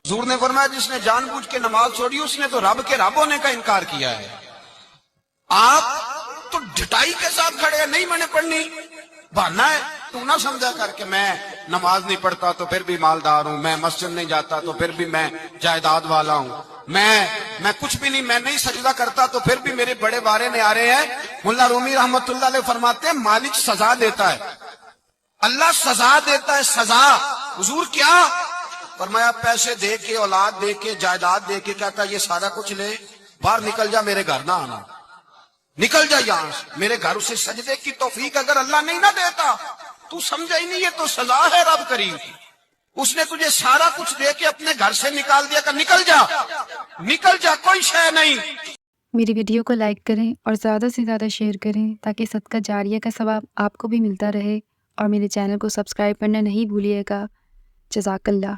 حضور نے فرمایا جس نے جان بوجھ کے نماز چھوڑی اس نے تو رب کے رب ہونے کا انکار کیا ہے. آپ تو ڈٹائی کے ساتھ کھڑے ہیں, نہیں میں نے پڑھنی, بہانا ہے. تو نہ سمجھا کر کے میں نماز نہیں پڑھتا تو پھر بھی مالدار ہوں, میں مسجد نہیں جاتا تو پھر بھی میں جائیداد والا ہوں, میں کچھ بھی نہیں, میں نہیں سجدہ کرتا تو پھر بھی میرے بڑے بارے نے آ رہے ہیں. ملا رومی رحمت اللہ علیہ فرماتے ہیں مالک سزا دیتا ہے, اللہ سزا دیتا ہے, سزا. حضور کیا فرمایا؟ پیسے دے کے, اولاد دے کے, جائیداد دے کے کہتا یہ سارا کچھ لے, باہر نکل جا, میرے گھر نہ آنا, نکل جا یہاں سے میرے گھر. اسے سجدے کی توفیق اگر اللہ نہیں نہ دیتا تو سمجھا ہی نہیں, یہ تو سزا ہے رب کریم کی. اس نے تجھے سارا کچھ دے کے اپنے گھر سے نکال دیا کہ نکل جا, نکل جا, کوئی شے نہیں. میری ویڈیو کو لائک کریں اور زیادہ سے زیادہ شیئر کریں تاکہ صدقہ جاریہ کا ثواب آپ کو بھی ملتا رہے, اور میرے چینل کو سبسکرائب کرنا نہیں بھولیے گا. جزاک اللہ.